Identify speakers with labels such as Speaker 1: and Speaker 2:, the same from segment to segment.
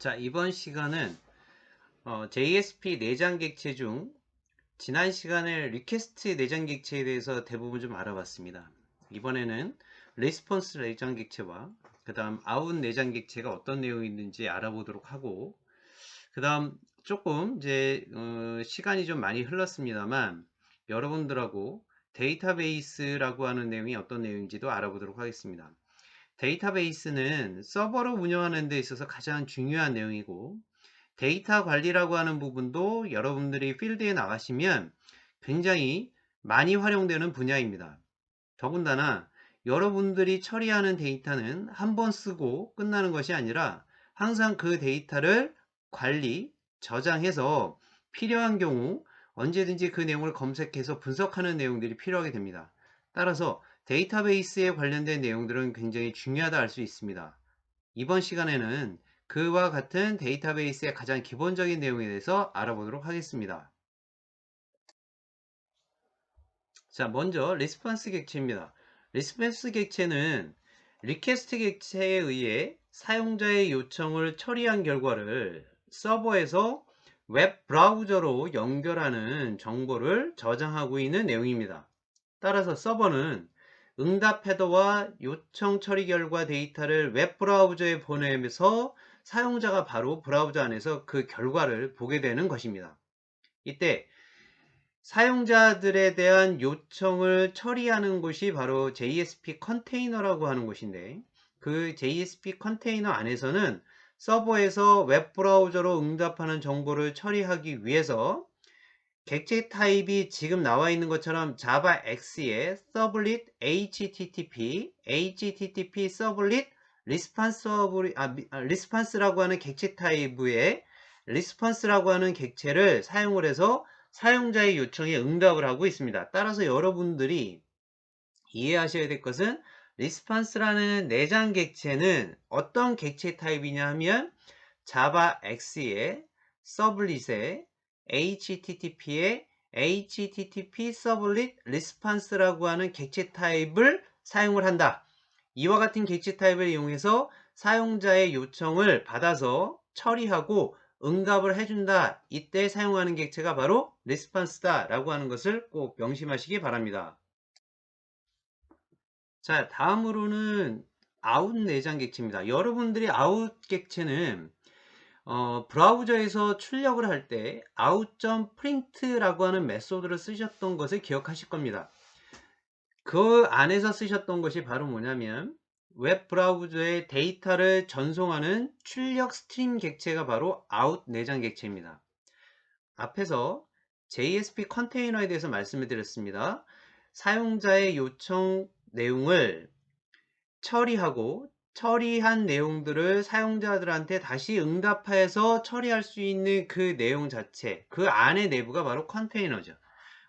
Speaker 1: 자, 이번 시간은 JSP 내장 객체 중 지난 시간에 리퀘스트 내장 객체에 대해서 대부분 좀 알아봤습니다. 이번에는 레스폰스 내장 객체와 그 다음 아웃 내장 객체가 어떤 내용이 있는지 알아보도록 하고, 그 다음 조금 이제 시간이 좀 많이 흘렀습니다만 여러분들하고 데이터베이스라고 하는 내용이 어떤 내용인지도 알아보도록 하겠습니다. 데이터베이스는 서버를 운영하는 데 있어서 가장 중요한 내용이고, 데이터 관리라고 하는 부분도 여러분들이 필드에 나가시면 굉장히 많이 활용되는 분야입니다. 더군다나 여러분들이 처리하는 데이터는 한 번 쓰고 끝나는 것이 아니라 항상 그 데이터를 관리, 저장해서 필요한 경우 언제든지 그 내용을 검색해서 분석하는 내용들이 필요하게 됩니다. 따라서 데이터베이스에 관련된 내용들은 굉장히 중요하다 할 수 있습니다. 이번 시간에는 그와 같은 데이터베이스의 가장 기본적인 내용에 대해서 알아보도록 하겠습니다. 자, 먼저 리스폰스 객체입니다. 리스폰스 객체는 리퀘스트 객체에 의해 사용자의 요청을 처리한 결과를 서버에서 웹 브라우저로 연결하는 정보를 저장하고 있는 내용입니다. 따라서 서버는 응답 헤더와 요청 처리 결과 데이터를 웹 브라우저에 보내면서 사용자가 바로 브라우저 안에서 그 결과를 보게 되는 것입니다. 이때 사용자들에 대한 요청을 처리하는 곳이 바로 JSP 컨테이너라고 하는 곳인데, 그 JSP 컨테이너 안에서는 서버에서 웹 브라우저로 응답하는 정보를 처리하기 위해서 객체 타입이 지금 나와 있는 것처럼 자바X의 서블릿 HTTP 서블릿 리스판스라고 하는 객체 타입의 리스판스라고 하는 객체를 사용을 해서 사용자의 요청에 응답을 하고 있습니다. 따라서 여러분들이 이해하셔야 될 것은 리스판스라는 내장 객체는 어떤 객체 타입이냐 하면 자바X의 서블릿의 HTTP의 HTTP 서블릿 리스판스라고 하는 객체 타입을 사용을 한다. 이와 같은 객체 타입을 이용해서 사용자의 요청을 받아서 처리하고 응답을 해준다. 이때 사용하는 객체가 바로 리스판스다 라고 하는 것을 꼭 명심하시기 바랍니다. 자, 다음으로는 아웃 내장 객체입니다. 여러분들이 아웃 객체는 브라우저에서 출력을 할 때 out.print라고 하는 메소드를 쓰셨던 것을 기억하실 겁니다. 그 안에서 쓰셨던 것이 바로 뭐냐면 웹 브라우저에 데이터를 전송하는 출력 스트림 객체가 바로 out 내장 객체입니다. 앞에서 JSP 컨테이너에 대해서 말씀을 드렸습니다. 사용자의 요청 내용을 처리하고 처리한 내용들을 사용자들한테 다시 응답해서 처리할 수 있는 그 내용 자체, 그 안의 내부가 바로 컨테이너죠.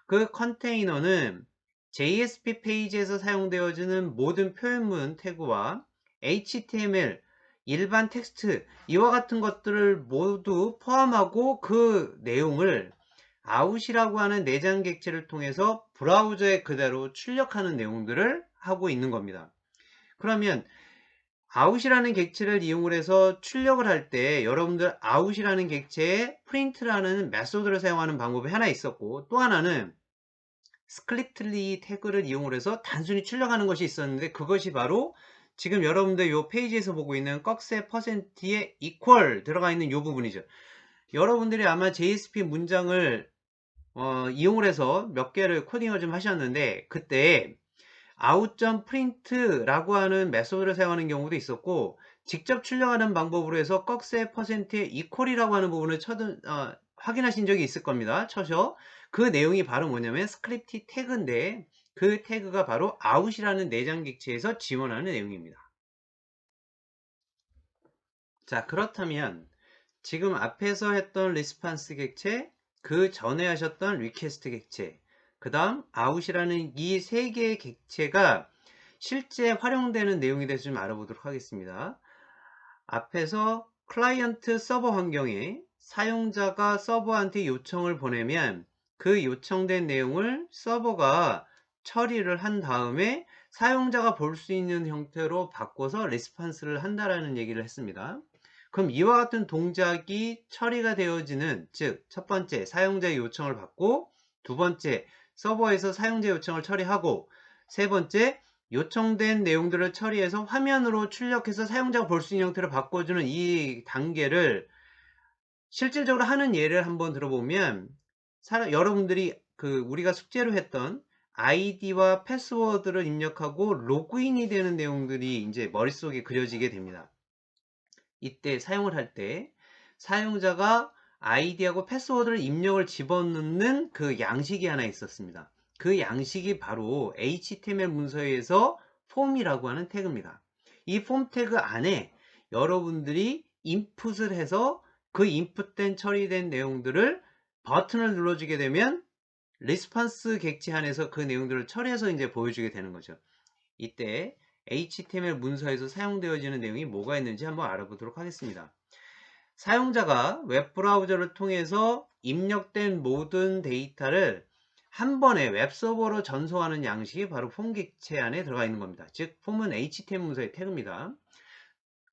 Speaker 1: 그 컨테이너는 JSP 페이지에서 사용되어지는 모든 표현문 태그와 HTML, 일반 텍스트 이와 같은 것들을 모두 포함하고 그 내용을 아웃이라고 하는 내장 객체를 통해서 브라우저에 그대로 출력하는 내용들을 하고 있는 겁니다. 그러면 아웃이라는 객체를 이용을 해서 출력을 할 때 여러분들 아웃이라는 객체에 프린트라는 메소드를 사용하는 방법이 하나 있었고, 또 하나는 스크립트리 태그를 이용을 해서 단순히 출력하는 것이 있었는데, 그것이 바로 지금 여러분들 이 페이지에서 보고 있는 꺽쇠 퍼센트에 equal 들어가 있는 이 부분이죠. 여러분들이 아마 JSP 문장을 이용을 해서 몇 개를 코딩을 좀 하셨는데, 그때 out.print라고 하는 메소드를 사용하는 경우도 있었고, 직접 출력하는 방법으로 해서 꺽쇠 퍼센트에 equal이라고 하는 부분을 확인하신 적이 있을 겁니다. 쳐서 그 내용이 바로 뭐냐면 스크립트 태그인데, 그 태그가 바로 out이라는 내장 객체에서 지원하는 내용입니다. 자, 그렇다면 지금 앞에서 했던 리스판스 객체, 그 전에 하셨던 리퀘스트 객체, 그 다음 out이라는 이 세 개의 객체가 실제 활용되는 내용에 대해서 좀 알아보도록 하겠습니다. 앞에서 클라이언트 서버 환경에 사용자가 서버한테 요청을 보내면 그 요청된 내용을 서버가 처리를 한 다음에 사용자가 볼 수 있는 형태로 바꿔서 리스판스를 한다라는 얘기를 했습니다. 그럼 이와 같은 동작이 처리가 되어지는, 즉 첫 번째 사용자의 요청을 받고, 두 번째 서버에서 사용자 요청을 처리하고, 세 번째 요청된 내용들을 처리해서 화면으로 출력해서 사용자가 볼 수 있는 형태로 바꿔주는 이 단계를 실질적으로 하는 예를 한번 들어보면, 여러분들이 우리가 숙제로 했던 아이디와 패스워드를 입력하고 로그인이 되는 내용들이 이제 머릿속에 그려지게 됩니다. 이때 사용을 할 때 사용자가 아이디하고 패스워드를 입력을 집어넣는 그 양식이 하나 있었습니다. 그 양식이 바로 HTML 문서에서 폼이라고 하는 태그입니다. 이 폼 태그 안에 여러분들이 인풋을 해서 그 인풋된 처리된 내용들을 버튼을 눌러주게 되면 리스폰스 객체 안에서 그 내용들을 처리해서 이제 보여주게 되는 거죠. 이때 HTML 문서에서 사용되어지는 내용이 뭐가 있는지 한번 알아보도록 하겠습니다. 사용자가 웹브라우저를 통해서 입력된 모든 데이터를 한 번에 웹서버로 전송하는 양식이 바로 폼 객체 안에 들어가 있는 겁니다. 즉 폼은 HTML 문서의 태그입니다.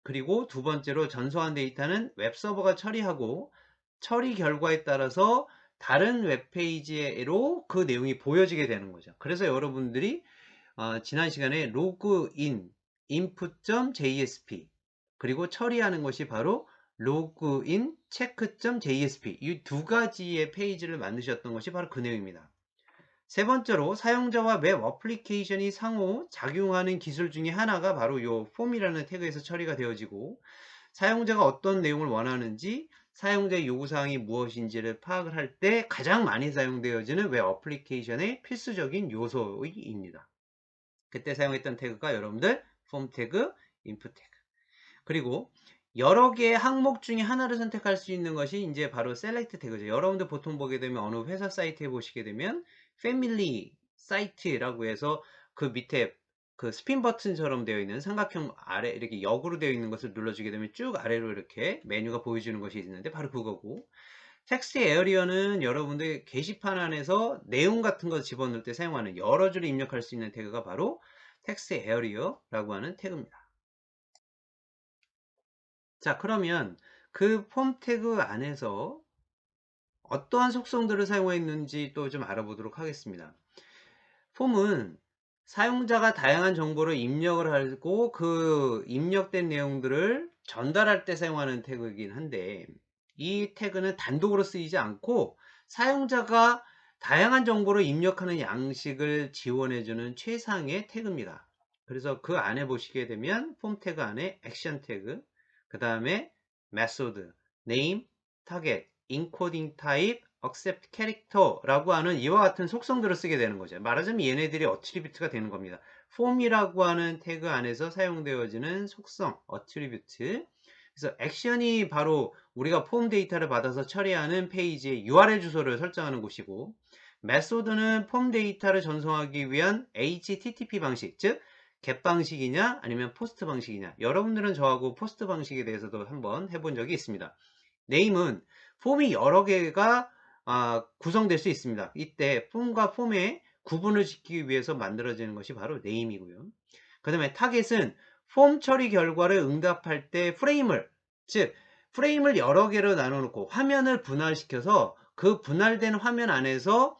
Speaker 1: 그리고 두 번째로 전송한 데이터는 웹서버가 처리하고 처리 결과에 따라서 다른 웹페이지로 그 내용이 보여지게 되는 거죠. 그래서 여러분들이 지난 시간에 로그인 input.jsp 그리고 처리하는 것이 바로 로그인 체크.jsp 이 두 가지의 페이지를 만드셨던 것이 바로 그 내용입니다. 세 번째로 사용자와 웹 어플리케이션이 상호 작용하는 기술 중에 하나가 바로 이 폼이라는 태그에서 처리가 되어지고, 사용자가 어떤 내용을 원하는지 사용자의 요구사항이 무엇인지를 파악을 할 때 가장 많이 사용되어지는 웹 어플리케이션의 필수적인 요소입니다. 그때 사용했던 태그가 여러분들 폼 태그, 인풋 태그. 그리고 여러 개의 항목 중에 하나를 선택할 수 있는 것이 이제 바로 셀렉트 태그죠. 여러분들 보통 보게 되면 어느 회사 사이트에 보시게 되면 패밀리 사이트라고 해서 그 밑에 그 스핀 버튼처럼 되어 있는 삼각형 아래 이렇게 역으로 되어 있는 것을 눌러주게 되면 쭉 아래로 이렇게 메뉴가 보여주는 것이 있는데 바로 그거고, 텍스트 에어리어는 여러분들 게시판 안에서 내용 같은 거 집어넣을 때 사용하는 여러 줄을 입력할 수 있는 태그가 바로 텍스트 에어리어라고 하는 태그입니다. 자, 그러면 그 폼 태그 안에서 어떠한 속성들을 사용했는지 또 좀 알아보도록 하겠습니다. 폼은 사용자가 다양한 정보를 입력을 하고 그 입력된 내용들을 전달할 때 사용하는 태그이긴 한데, 이 태그는 단독으로 쓰이지 않고 사용자가 다양한 정보를 입력하는 양식을 지원해주는 최상의 태그입니다. 그래서 그 안에 보시게 되면 폼 태그 안에 액션 태그, 그 다음에 메소드, 네임, 타겟, 인코딩 타입, accept character라고 하는 이와 같은 속성들을 쓰게 되는 거죠. 말하자면 얘네들이 어트리뷰트가 되는 겁니다. 폼이라고 하는 태그 안에서 사용되어지는 속성, 어트리뷰트. 그래서 액션이 바로 우리가 폼 데이터를 받아서 처리하는 페이지의 URL 주소를 설정하는 곳이고, 메소드는 폼 데이터를 전송하기 위한 HTTP 방식, 즉 get 방식이냐 아니면 포스트 방식이냐. 여러분들은 저하고 포스트 방식에 대해서도 한번 해본 적이 있습니다. 네임은 폼이 여러 개가 구성될 수 있습니다. 이때 폼과 폼의 구분을 지키기 위해서 만들어지는 것이 바로 네임이고요. 그 다음에 타겟은 폼 처리 결과를 응답할 때 프레임을, 즉 프레임을 여러 개로 나눠 놓고 화면을 분할시켜서 그 분할된 화면 안에서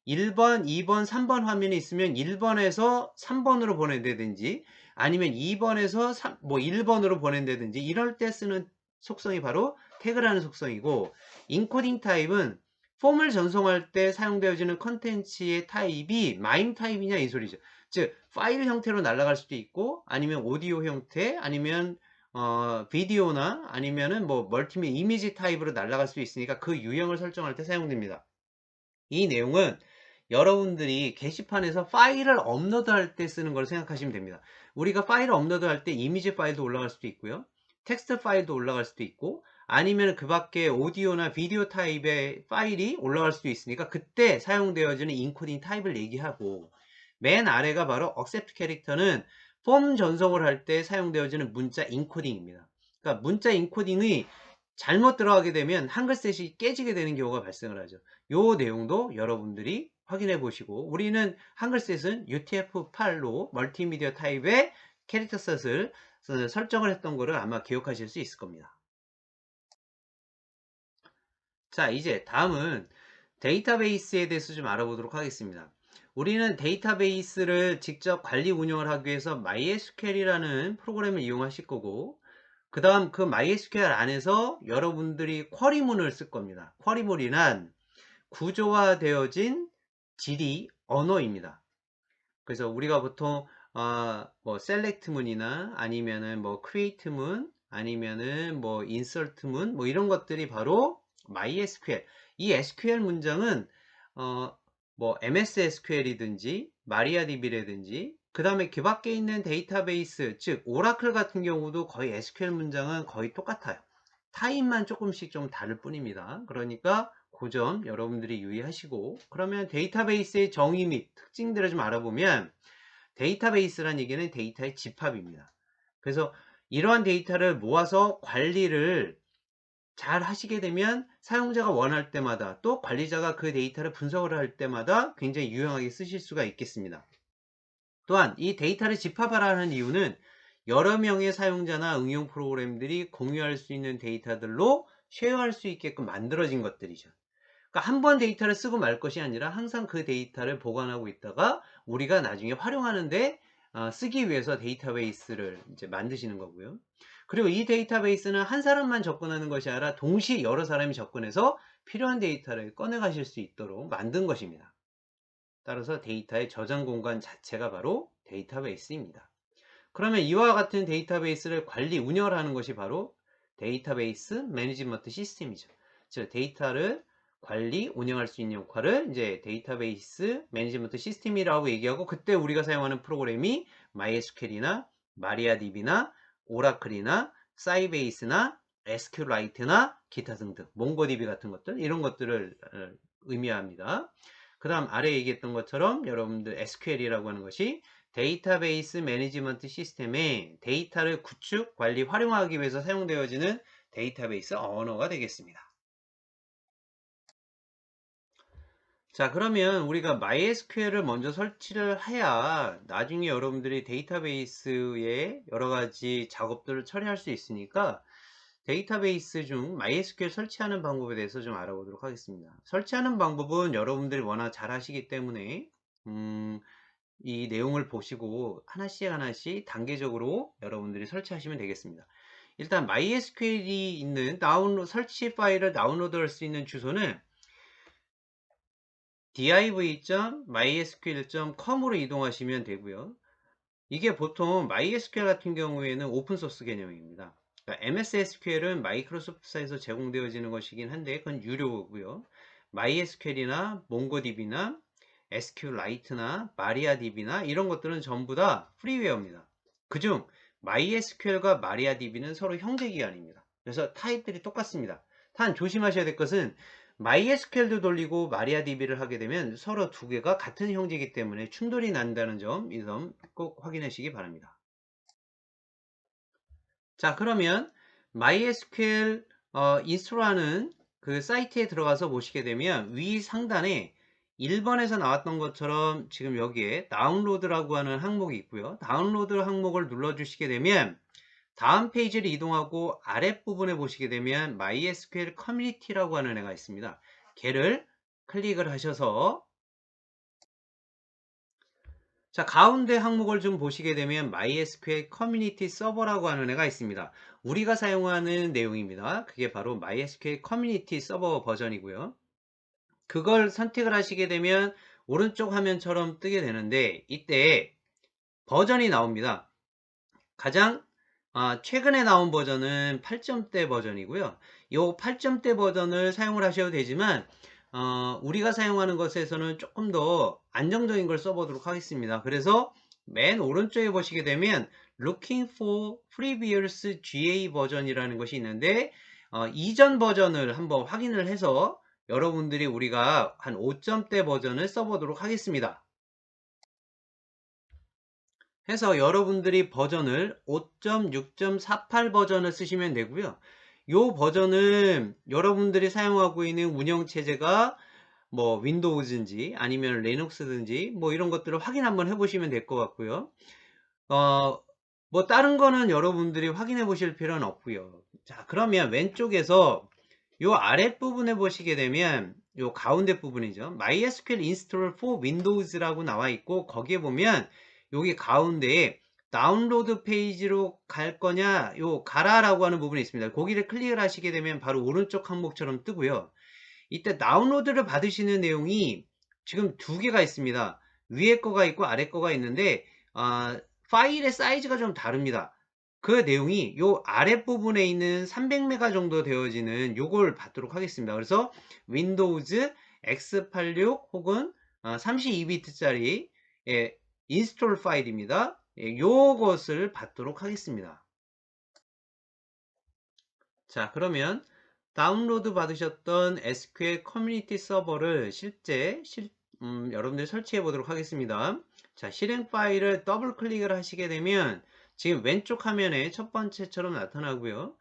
Speaker 1: 1번, 2번, 3번 화면이 있으면 1번에서 3번으로 보낸다든지 아니면 2번에서 1번으로 보낸다든지 이럴 때 쓰는 속성이 바로 태그라는 속성이고, 인코딩 타입은 폼을 전송할 때 사용되어지는 컨텐츠의 타입이 마임 타입이냐 이 소리죠. 즉 파일 형태로 날아갈 수도 있고 아니면 오디오 형태 아니면 비디오나 아니면은 멀티미디어 이미지 타입으로 날아갈 수 있으니까 그 유형을 설정할 때 사용됩니다. 이 내용은 여러분들이 게시판에서 파일을 업로드할 때 쓰는 걸 생각하시면 됩니다. 우리가 파일을 업로드할 때 이미지 파일도 올라갈 수도 있고요, 텍스트 파일도 올라갈 수도 있고 아니면 그 밖에 오디오나 비디오 타입의 파일이 올라갈 수도 있으니까 그때 사용되어지는 인코딩 타입을 얘기하고, 맨 아래가 바로 accept 캐릭터는 폼 전송을 할 때 사용되어지는 문자 인코딩입니다. 그러니까 문자 인코딩이 잘못 들어가게 되면 한글셋이 깨지게 되는 경우가 발생을 하죠. 요 내용도 여러분들이 확인해 보시고, 우리는 한글셋은 UTF-8로 멀티미디어 타입의 캐릭터셋을 설정을 했던 거를 아마 기억하실 수 있을 겁니다. 자, 이제 다음은 데이터베이스에 대해서 좀 알아보도록 하겠습니다. 우리는 데이터베이스를 직접 관리 운영을 하기 위해서 MySQL이라는 프로그램을 이용하실 거고, 그 다음 그 MySQL 안에서 여러분들이 쿼리문을 쓸 겁니다. 쿼리문이란 구조화되어진 질의 언어입니다. 그래서 우리가 보통 뭐 셀렉트문이나 아니면은 뭐 크리에이트문 아니면은 뭐 인설트문 뭐 이런 것들이 바로 MySQL. 이 SQL 문장은 뭐 MS SQL이든지 마리아DB라든지 그 다음에 그 밖에 있는 데이터베이스 즉 오라클 같은 경우도 거의 SQL 문장은 거의 똑같아요. 타입만 조금씩 좀 다를 뿐입니다. 그러니까 그 점 여러분들이 유의하시고, 그러면 데이터베이스의 정의 및 특징들을 좀 알아보면, 데이터베이스란 얘기는 데이터의 집합입니다. 그래서 이러한 데이터를 모아서 관리를 잘 하시게 되면 사용자가 원할 때마다 또 관리자가 그 데이터를 분석을 할 때마다 굉장히 유용하게 쓰실 수가 있겠습니다. 또한 이 데이터를 집합하라는 이유는 여러 명의 사용자나 응용 프로그램들이 공유할 수 있는 데이터들로 쉐어할 수 있게끔 만들어진 것들이죠. 그러니까 한 번 데이터를 쓰고 말 것이 아니라 항상 그 데이터를 보관하고 있다가 우리가 나중에 활용하는데 쓰기 위해서 데이터베이스를 이제 만드시는 거고요. 그리고 이 데이터베이스는 한 사람만 접근하는 것이 아니라 동시에 여러 사람이 접근해서 필요한 데이터를 꺼내 가실 수 있도록 만든 것입니다. 따라서 데이터의 저장 공간 자체가 바로 데이터베이스입니다. 그러면 이와 같은 데이터베이스를 관리 운영을 하는 것이 바로 데이터베이스 매니지먼트 시스템이죠. 즉 데이터를 관리 운영할 수 있는 역할을 이제 데이터베이스 매니지먼트 시스템이라고 얘기하고, 그때 우리가 사용하는 프로그램이 MySQL이나 마리아DB나 오라클이나 사이베이스나 SQLite나 기타 등등 몽고DB 같은 것들, 이런 것들을 의미합니다. 그 다음 아래 얘기했던 것처럼 여러분들 SQL이라고 하는 것이 데이터베이스 매니지먼트 시스템에 데이터를 구축, 관리, 활용하기 위해서 사용되어지는 데이터베이스 언어가 되겠습니다. 자, 그러면 우리가 MySQL을 먼저 설치를 해야 나중에 여러분들이 데이터베이스에 여러 가지 작업들을 처리할 수 있으니까, 데이터베이스 중 MySQL 설치하는 방법에 대해서 좀 알아보도록 하겠습니다. 설치하는 방법은 여러분들이 워낙 잘 하시기 때문에 이 내용을 보시고 하나씩 하나씩 단계적으로 여러분들이 설치하시면 되겠습니다. 일단 MySQL이 있는 설치 파일을 다운로드할 수 있는 주소는 div.mysql.com으로 이동하시면 되고요. 이게 보통 MySQL 같은 경우에는 오픈소스 개념입니다. 그러니까 MS SQL은 마이크로소프트사에서 제공되어지는 것이긴 한데 그건 유료고요. MySQL이나 몽고DB나 SQLite나 마리아DB나 이런 것들은 전부 다 프리웨어입니다. 그중 MySQL과 마리아DB는 서로 형제기관입니다. 그래서 타입들이 똑같습니다. 단 조심하셔야 될 것은 MySQL도 돌리고 마리아DB를 하게 되면 서로 두 개가 같은 형제이기 때문에 충돌이 난다는 점, 이 점 꼭 확인하시기 바랍니다. 자, 그러면 MySQL 인스톨하는 그 사이트에 들어가서 보시게 되면 위 상단에 1번에서 나왔던 것처럼 지금 여기에 다운로드라고 하는 항목이 있고요. 다운로드 항목을 눌러주시게 되면 다음 페이지를 이동하고 아랫부분에 보시게 되면 MySQL 커뮤니티라고 하는 애가 있습니다. 걔를 클릭을 하셔서, 자, 가운데 항목을 좀 보시게 되면 MySQL 커뮤니티 서버라고 하는 애가 있습니다. 우리가 사용하는 내용입니다. 그게 바로 MySQL 커뮤니티 서버 버전이고요. 그걸 선택을 하시게 되면 오른쪽 화면처럼 뜨게 되는데, 이때 버전이 나옵니다. 가장 최근에 나온 버전은 8점대 버전이고요. 이 8점대 버전을 사용을 하셔도 되지만 우리가 사용하는 것에서는 조금 더 안정적인 걸 써보도록 하겠습니다. 그래서 맨 오른쪽에 보시게 되면 Looking for Previous GA 버전이라는 것이 있는데, 이전 버전을 한번 확인을 해서 여러분들이 우리가 한 5점대 버전을 써보도록 하겠습니다. 해서 여러분들이 버전을 5.6.48 버전을 쓰시면 되고요. 이 버전은 여러분들이 사용하고 있는 운영체제가 뭐 윈도우든지 아니면 리눅스든지 뭐 이런 것들을 확인 한번 해보시면 될 것 같고요. 뭐 다른 거는 여러분들이 확인해 보실 필요는 없고요. 자, 그러면 왼쪽에서 요 아랫부분에 보시게 되면 요 가운데 부분이죠. MySQL install for Windows라고 나와 있고, 거기에 보면 여기 가운데에 다운로드 페이지로 갈 거냐, 요 가라라고 하는 부분이 있습니다. 거기를 클릭을 하시게 되면 바로 오른쪽 항목처럼 뜨고요. 이때 다운로드를 받으시는 내용이 지금 두 개가 있습니다. 위에 거가 있고 아래 거가 있는데, 파일의 사이즈가 좀 다릅니다. 그 내용이 요 아랫부분에 있는 300메가 정도 되어지는 요걸 받도록 하겠습니다. 그래서 윈도우즈 x86 혹은 32비트짜리 인스톨 파일입니다. 요것을 받도록 하겠습니다. 자, 그러면 다운로드 받으셨던 SQL 커뮤니티 서버를 실제 여러분들이 설치해 보도록 하겠습니다. 자, 실행 파일을 더블 클릭을 하시게 되면 지금 왼쪽 화면에 첫 번째처럼 나타나고요.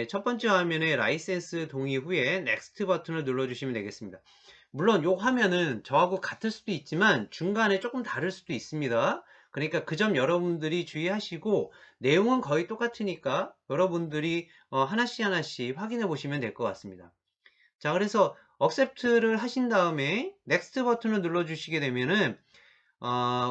Speaker 1: 첫 번째 화면에 라이센스 동의 후에 넥스트 버튼을 눌러주시면 되겠습니다. 물론 이 화면은 저하고 같을 수도 있지만 중간에 조금 다를 수도 있습니다. 그러니까 그 점 여러분들이 주의하시고, 내용은 거의 똑같으니까 여러분들이 하나씩 하나씩 확인해 보시면 될 것 같습니다. 자, 그래서 accept를 하신 다음에 next 버튼을 눌러 주시게 되면은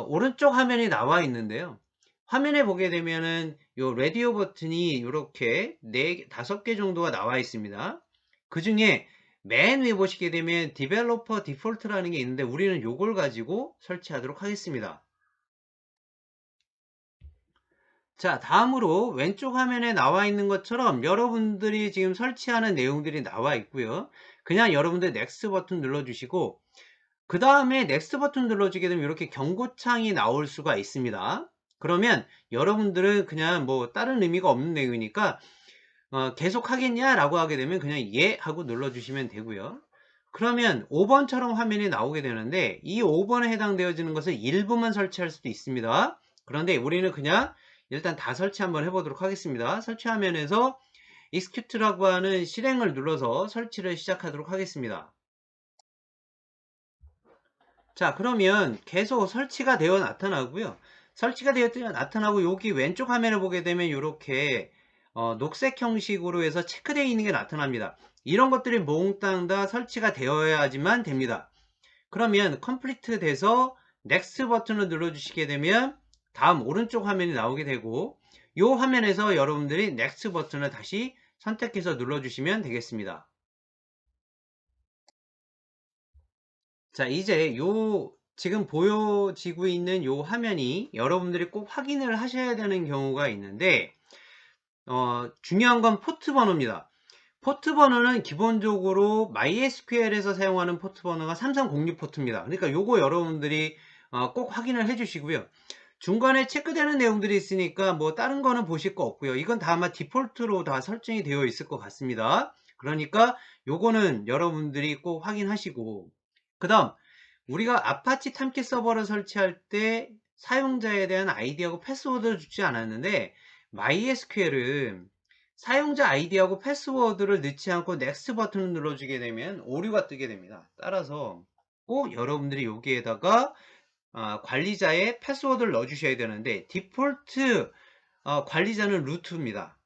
Speaker 1: 오른쪽 화면이 나와 있는데요. 화면에 보게 되면은 요 라디오 버튼이 이렇게 5개 정도가 나와 있습니다. 그 중에 맨 위에 보시게 되면 디벨로퍼 디폴트라는 게 있는데, 우리는 요걸 가지고 설치하도록 하겠습니다. 자, 다음으로 왼쪽 화면에 나와 있는 것처럼 여러분들이 지금 설치하는 내용들이 나와 있고요. 그냥 여러분들 넥스트 버튼 눌러주시고, 그 다음에 넥스트 버튼 눌러주게 되면 이렇게 경고창이 나올 수가 있습니다. 그러면 여러분들은 그냥 뭐 다른 의미가 없는 내용이니까 계속 하겠냐 라고 하게 되면 그냥 예 하고 눌러주시면 되고요. 그러면 5번처럼 화면이 나오게 되는데, 이 5번에 해당되어지는 것을 일부만 설치할 수도 있습니다. 그런데 우리는 그냥 일단 다 설치 한번 해보도록 하겠습니다. 설치 화면에서 execute라고 하는 실행을 눌러서 설치를 시작하도록 하겠습니다. 자, 그러면 계속 설치가 되어 나타나고요. 설치가 되어 나타나고, 여기 왼쪽 화면을 보게 되면 이렇게 녹색 형식으로 해서 체크되어 있는 게 나타납니다. 이런 것들이 몽땅 다 설치가 되어야지만 됩니다. 그러면 컴플리트 돼서 넥스트 버튼을 눌러주시게 되면 다음 오른쪽 화면이 나오게 되고, 이 화면에서 여러분들이 넥스트 버튼을 다시 선택해서 눌러주시면 되겠습니다. 자, 이제 요 지금 보여지고 있는 요 화면이 여러분들이 꼭 확인을 하셔야 되는 경우가 있는데, 중요한 건 포트 번호입니다. 포트 번호는 기본적으로 MySQL에서 사용하는 포트 번호가 3306 포트입니다. 그러니까 요거 여러분들이 꼭 확인을 해 주시고요. 중간에 체크되는 내용들이 있으니까 뭐 다른 거는 보실 거 없고요. 이건 다 아마 디폴트로 다 설정이 되어 있을 것 같습니다. 그러니까 요거는 여러분들이 꼭 확인하시고, 그 다음 우리가 아파치 탐키 서버를 설치할 때 사용자에 대한 아이디하고 패스워드를 주지 않았는데, MySQL은 사용자 아이디하고 패스워드를 넣지 않고 넥스트 버튼을 눌러주게 되면 오류가 뜨게 됩니다. 따라서 꼭 여러분들이 여기에다가 관리자의 패스워드를 넣어주셔야 되는데, 디폴트 관리자는 루트입니다.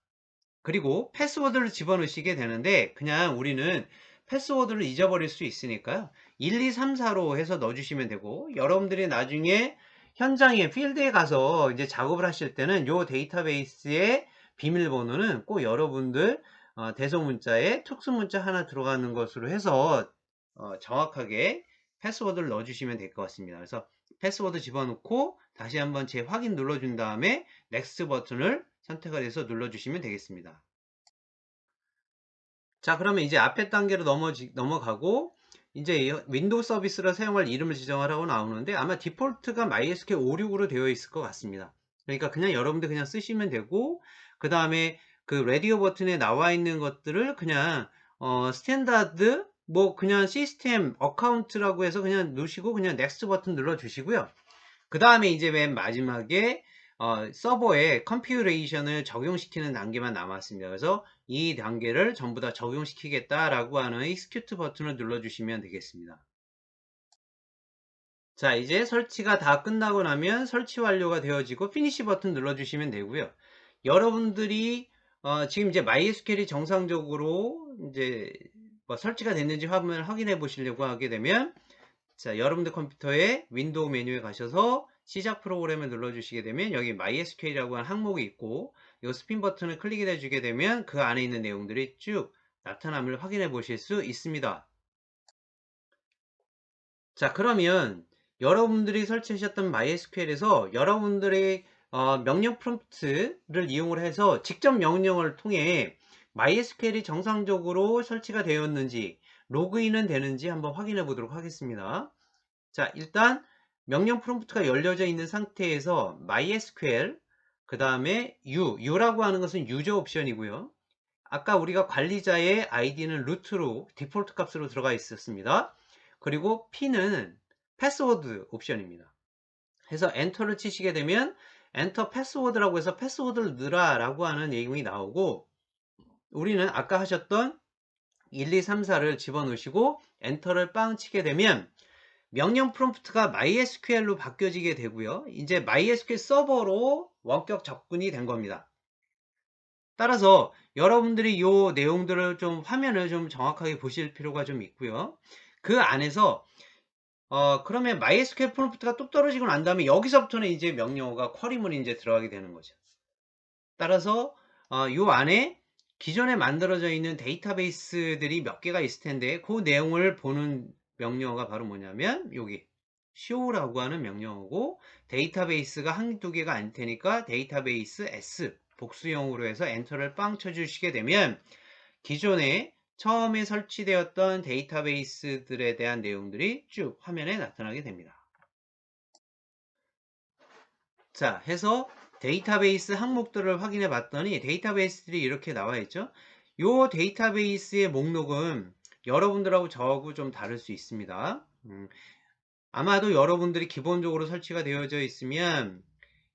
Speaker 1: 그리고 패스워드를 집어넣으시게 되는데, 그냥 우리는 패스워드를 잊어버릴 수 있으니까요, 1, 2, 3, 4로 해서 넣어주시면 되고, 여러분들이 나중에 현장에 필드에 가서 이제 작업을 하실 때는 요 데이터베이스의 비밀번호는 꼭 여러분들 대소문자에 특수문자 하나 들어가는 것으로 해서 정확하게 패스워드를 넣어주시면 될 것 같습니다. 그래서 패스워드 집어넣고 다시 한번 재확인 눌러준 다음에 넥스트 버튼을 선택을 해서 눌러주시면 되겠습니다. 자, 그러면 이제 앞에 단계로 넘어가고, 이제 윈도우 서비스를 사용할 이름을 지정을 하고 나오는데, 아마 디폴트가 MySQL 56으로 되어 있을 것 같습니다. 그러니까 그냥 여러분들 그냥 쓰시면 되고, 그 다음에 그 라디오 버튼에 나와 있는 것들을 그냥 스탠다드 뭐 그냥 시스템 어카운트라고 해서 그냥 누르시고 그냥 넥스트 버튼 눌러 주시고요. 그 다음에 이제 맨 마지막에 서버에 컨피그레이션을 적용시키는 단계만 남았습니다. 그래서 이 단계를 전부 다 적용시키겠다라고 하는 execute 버튼을 눌러주시면 되겠습니다. 자, 이제 설치가 다 끝나고 나면 설치 완료가 되어지고 피니시 버튼 눌러주시면 되고요. 여러분들이 지금 이제 MySQL이 정상적으로 이제 뭐 설치가 됐는지 화면을 확인해 보시려고 하게 되면, 자, 여러분들 컴퓨터에 윈도우 메뉴에 가셔서 시작 프로그램을 눌러 주시게 되면 여기 MySQL이라고 하는 항목이 있고, 이 스핀 버튼을 클릭해 주게 되면 그 안에 있는 내용들이 쭉 나타남을 확인해 보실 수 있습니다. 자, 그러면 여러분들이 설치하셨던 MySQL에서 여러분들의 명령 프롬프트를 이용을 해서 직접 명령을 통해 MySQL이 정상적으로 설치가 되었는지, 로그인은 되는지 한번 확인해 보도록 하겠습니다. 자, 일단 명령 프롬프트가 열려져 있는 상태에서 MySQL, 그 다음에 U라고 하는 것은 유저 옵션이고요. 아까 우리가 관리자의 아이디는 루트로 디폴트 값으로 들어가 있었습니다. 그리고 P는 패스워드 옵션입니다. 해서 엔터를 치시게 되면 엔터 패스워드라고 해서 패스워드를 넣으라 라고 하는 내용이 나오고, 우리는 아까 하셨던 1, 2, 3, 4를 집어넣으시고 엔터를 빵 치게 되면 명령 프롬프트가 MySQL로 바뀌어지게 되고요. 이제 MySQL 서버로 원격 접근이 된 겁니다. 따라서 여러분들이 이 내용들을 좀 화면을 좀 정확하게 보실 필요가 좀 있고요. 그 안에서 그러면 MySQL 프롬프트가 뚝 떨어지고 난 다음에 여기서부터는 이제 명령어가 쿼리문이 이제 들어가게 되는 거죠. 따라서 이 안에 기존에 만들어져 있는 데이터베이스들이 몇 개가 있을 텐데, 그 내용을 보는 명령어가 바로 뭐냐면 여기 show라고 하는 명령어고, 데이터베이스가 한두 개가 아닐 테니까 데이터베이스 S 복수형으로 해서 엔터를 빵 쳐주시게 되면 기존에 처음에 설치되었던 데이터베이스들에 대한 내용들이 쭉 화면에 나타나게 됩니다. 자, 해서 데이터베이스 항목들을 확인해 봤더니 데이터베이스들이 이렇게 나와 있죠. 이 데이터베이스의 목록은 여러분들하고 저하고 좀 다를 수 있습니다. 아마도 여러분들이 기본적으로 설치가 되어져 있으면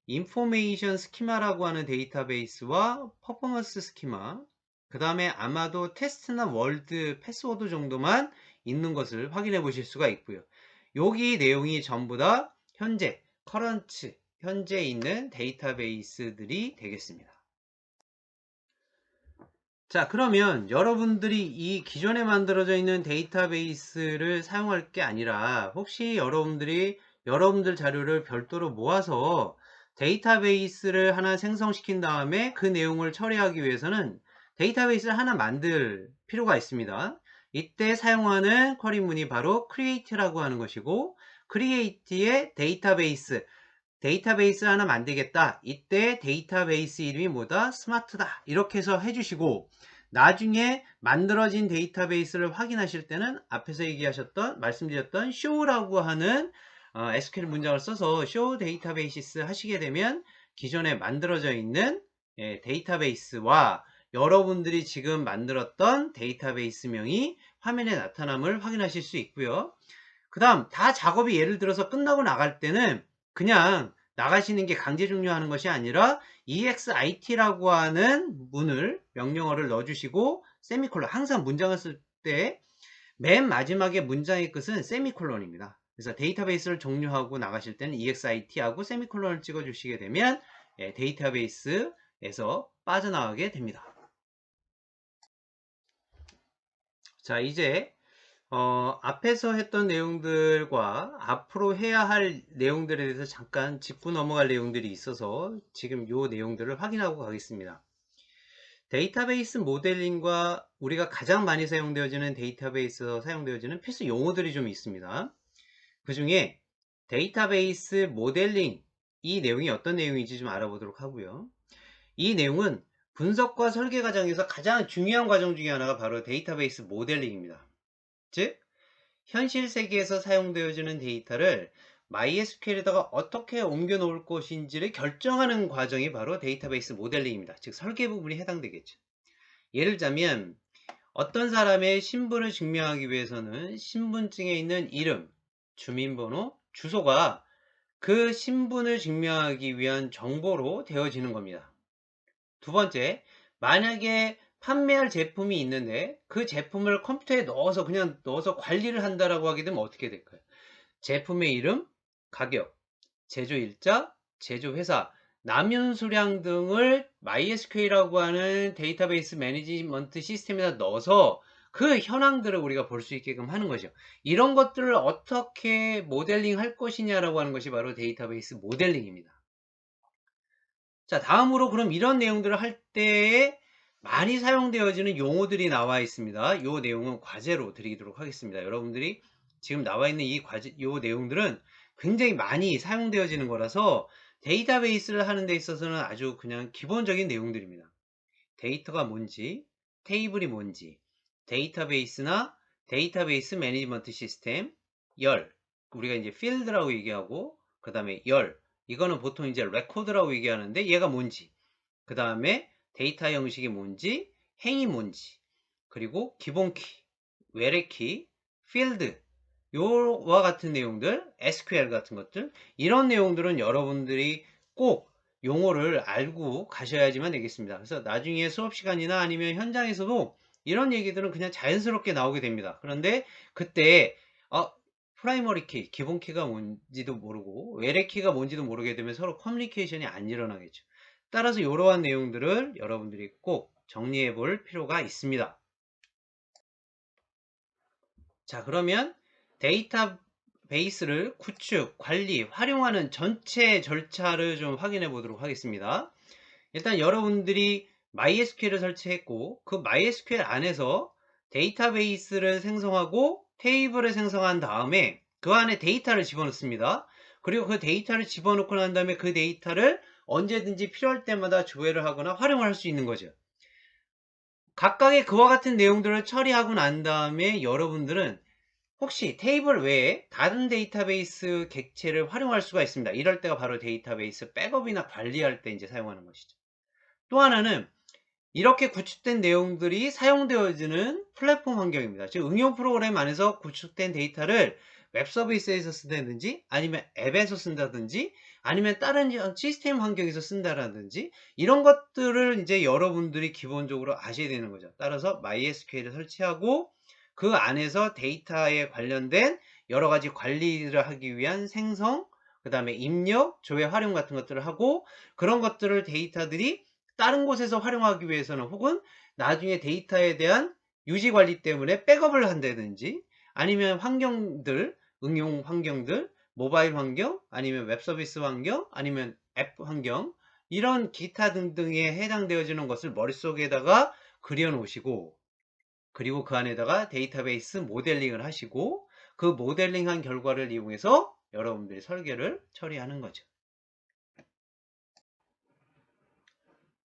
Speaker 1: 인포메이션 스키마라고 하는 데이터베이스와 퍼포먼스 스키마, 그 다음에 아마도 테스트나 월드 패스워드 정도만 있는 것을 확인해 보실 수가 있고요. 여기 내용이 전부 다 현재 커런트 현재 있는 데이터베이스들이 되겠습니다. 자, 그러면 여러분들이 이 기존에 만들어져 있는 데이터베이스를 사용할 게 아니라 혹시 여러분들이 여러분들 자료를 별도로 모아서 데이터베이스를 하나 생성시킨 다음에 그 내용을 처리하기 위해서는 데이터베이스를 하나 만들 필요가 있습니다. 이때 사용하는 쿼리문이 바로 create라고 하는 것이고, create의 데이터베이스 하나 만들겠다. 이때 데이터베이스 이름이 뭐다? 스마트다. 이렇게 해서 해주시고, 나중에 만들어진 데이터베이스를 확인하실 때는 앞에서 얘기하셨던 말씀드렸던 show라고 하는 SQL 문장을 써서 show 데이터베이스 하시게 되면 기존에 만들어져 있는 데이터베이스와 여러분들이 지금 만들었던 데이터베이스명이 화면에 나타남을 확인하실 수 있고요. 그 다음 다 작업이 예를 들어서 끝나고 나갈 때는 그냥 나가시는 게 강제 종료하는 것이 아니라 exit라고 하는 명령어를 넣어주시고 세미콜론, 항상 문장을 쓸 때 맨 마지막에 문장의 끝은 세미콜론입니다. 그래서 데이터베이스를 종료하고 나가실 때는 exit하고 세미콜론을 찍어 주시게 되면 데이터베이스에서 빠져나가게 됩니다. 자, 이제 앞에서 했던 내용들과 앞으로 해야 할 내용들에 대해서 잠깐 짚고 넘어갈 내용들이 있어서 지금 이 내용들을 확인하고 가겠습니다. 데이터베이스 모델링과 우리가 가장 많이 사용되어지는 데이터베이스에서 사용되어지는 필수 용어들이 좀 있습니다. 그 중에 데이터베이스 모델링, 이 내용이 어떤 내용인지 좀 알아보도록 하고요. 이 내용은 분석과 설계 과정에서 가장 중요한 과정 중에 하나가 바로 데이터베이스 모델링입니다. 즉, 현실 세계에서 사용되어지는 데이터를 MySQL에다가 어떻게 옮겨 놓을 것인지를 결정하는 과정이 바로 데이터베이스 모델링입니다. 즉, 설계 부분이 해당되겠죠. 예를 들자면 어떤 사람의 신분을 증명하기 위해서는 신분증에 있는 이름, 주민번호, 주소가 그 신분을 증명하기 위한 정보로 되어지는 겁니다. 두 번째, 만약에 판매할 제품이 있는데 그 제품을 컴퓨터에 넣어서 그냥 넣어서 관리를 한다라고 하게 되면 어떻게 될까요? 제품의 이름, 가격, 제조일자, 제조회사, 남은 수량 등을 MySQL이라고 하는 데이터베이스 매니지먼트 시스템에다 넣어서 그 현황들을 우리가 볼 수 있게끔 하는 거죠. 이런 것들을 어떻게 모델링 할 것이냐라고 하는 것이 바로 데이터베이스 모델링입니다. 자, 다음으로 그럼 이런 내용들을 할 때에 많이 사용되어지는 용어들이 나와 있습니다. 이 내용은 과제로 드리도록 하겠습니다. 여러분들이 지금 나와 있는 이 내용들은 굉장히 많이 사용되어지는 거라서 데이터베이스를 하는 데 있어서는 아주 그냥 기본적인 내용들입니다. 데이터가 뭔지, 테이블이 뭔지, 데이터베이스나 데이터베이스 매니지먼트 시스템, 우리가 이제 필드라고 얘기하고, 그 다음에 이거는 보통 이제 레코드라고 얘기하는데 얘가 뭔지, 그 다음에 데이터 형식이 뭔지, 행이 뭔지, 그리고 기본키, 외래키, 필드, 요와 같은 내용들, SQL 같은 것들, 이런 내용들은 여러분들이 꼭 용어를 알고 가셔야지만 되겠습니다. 그래서 나중에 수업 시간이나 아니면 현장에서도 이런 얘기들은 그냥 자연스럽게 나오게 됩니다. 그런데 그때 프라이머리 키, 기본 키가 뭔지도 모르고 외래 키가 뭔지도 모르게 되면 서로 커뮤니케이션이 안 일어나겠죠. 따라서 이러한 내용들을 여러분들이 꼭 정리해 볼 필요가 있습니다. 자, 그러면 데이터베이스를 구축, 관리, 활용하는 전체 절차를 좀 확인해 보도록 하겠습니다. 일단 여러분들이 MySQL을 설치했고 그 MySQL 안에서 데이터베이스를 생성하고 테이블을 생성한 다음에 그 안에 데이터를 집어넣습니다. 그리고 그 데이터를 집어넣고 난 다음에 그 데이터를 언제든지 필요할 때마다 조회를 하거나 활용을 할 수 있는 거죠. 각각의 그와 같은 내용들을 처리하고 난 다음에 여러분들은 혹시 테이블 외에 다른 데이터베이스 객체를 활용할 수가 있습니다. 이럴 때가 바로 데이터베이스 백업이나 관리할 때 이제 사용하는 것이죠. 또 하나는 이렇게 구축된 내용들이 사용되어지는 플랫폼 환경입니다. 즉 응용 프로그램 안에서 구축된 데이터를 웹 서비스에서 쓴다든지 아니면 앱에서 쓴다든지 아니면 다른 시스템 환경에서 쓴다든지 이런 것들을 이제 여러분들이 기본적으로 아셔야 되는 거죠. 따라서 MySQL을 설치하고 그 안에서 데이터에 관련된 여러 가지 관리를 하기 위한 생성, 그 다음에 입력, 조회, 활용 같은 것들을 하고 그런 것들을 데이터들이 다른 곳에서 활용하기 위해서는 혹은 나중에 데이터에 대한 유지 관리 때문에 백업을 한다든지 아니면 환경들, 응용 환경들, 모바일 환경, 아니면 웹 서비스 환경, 아니면 앱 환경 이런 기타 등등에 해당되어지는 것을 머릿속에다가 그려 놓으시고 그리고 그 안에다가 데이터베이스 모델링을 하시고 그 모델링한 결과를 이용해서 여러분들이 설계를 처리하는 거죠.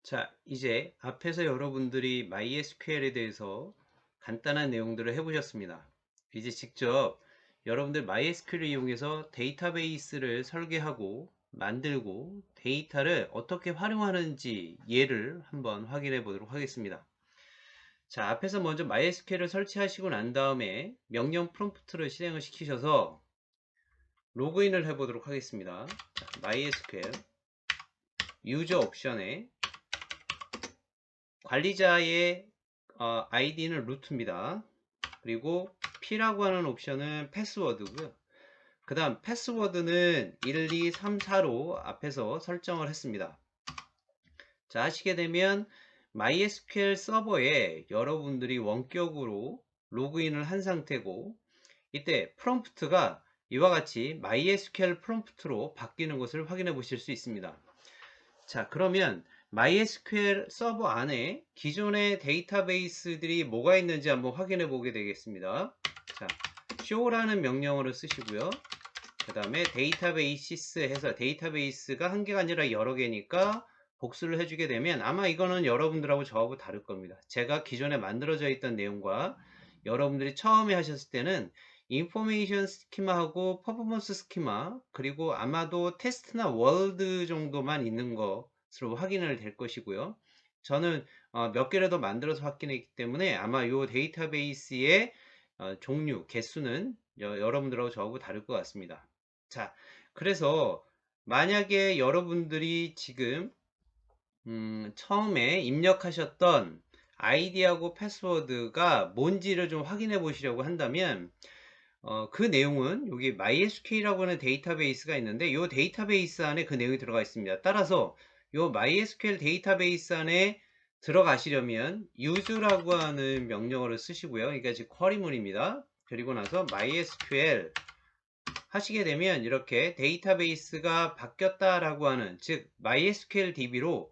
Speaker 1: 자, 이제 앞에서 여러분들이 MySQL에 대해서 간단한 내용들을 해보셨습니다. 이제 직접 여러분들 MySQL을 이용해서 데이터베이스를 설계하고 만들고 데이터를 어떻게 활용하는지 예를 한번 확인해 보도록 하겠습니다. 자, 앞에서 먼저 MySQL을 설치하시고 난 다음에 명령 프롬프트를 실행을 시키셔서 로그인을 해 보도록 하겠습니다. 자, MySQL 유저 옵션에 관리자의 아이디는 루트입니다. 그리고 P라고 하는 옵션은 패스워드고요. 그 다음 패스워드는 1, 2, 3, 4로 앞에서 설정을 했습니다. 자, 하시게 되면 MySQL 서버에 여러분들이 원격으로 로그인을 한 상태고 이때 프롬프트가 이와 같이 MySQL 프롬프트로 바뀌는 것을 확인해 보실 수 있습니다. 자, 그러면 MySQL 서버 안에 기존의 데이터베이스들이 뭐가 있는지 한번 확인해 보게 되겠습니다. 자, show라는 명령어를 쓰시고요. 그 다음에 데이터베이시스 해서 데이터베이스가 한 개가 아니라 여러 개니까 복수를 해주게 되면 아마 이거는 여러분들하고 저하고 다를 겁니다. 제가 기존에 만들어져 있던 내용과 여러분들이 처음에 하셨을 때는 인포메이션 스키마하고 퍼포먼스 스키마 그리고 아마도 테스트나 월드 정도만 있는 것으로 확인을 될 것이고요. 저는 몇 개를 더 만들어서 확인했기 때문에 아마 이 데이터베이스의 종류, 개수는 여러분들하고 저하고 다를 것 같습니다. 자, 그래서 만약에 여러분들이 지금 처음에 입력하셨던 아이디하고 패스워드가 뭔지를 좀 확인해 보시려고 한다면 그 내용은 여기 MySQL이라고 하는 데이터베이스가 있는데 이 데이터베이스 안에 그 내용이 들어가 있습니다. 따라서 이 MySQL 데이터베이스 안에 들어가시려면 use라고 하는 명령어를 쓰시고요. 그러니까 지금 쿼리문입니다. 그리고 나서 MySQL 하시게 되면 이렇게 데이터베이스가 바뀌었다라고 하는, 즉 MySQL DB로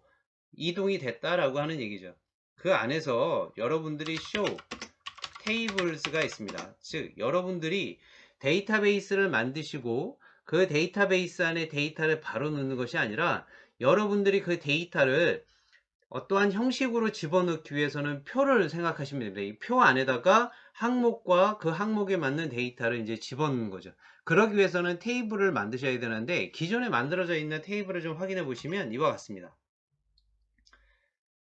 Speaker 1: 이동이 됐다라고 하는 얘기죠. 그 안에서 여러분들이 show tables가 있습니다. 즉 여러분들이 데이터베이스를 만드시고 그 데이터베이스 안에 데이터를 바로 넣는 것이 아니라 여러분들이 그 데이터를 어떠한 형식으로 집어넣기 위해서는 표를 생각하시면 됩니다. 이 표 안에다가 항목과 그 항목에 맞는 데이터를 이제 집어넣는 거죠. 그러기 위해서는 테이블을 만드셔야 되는데, 기존에 만들어져 있는 테이블을 좀 확인해 보시면 이와 같습니다.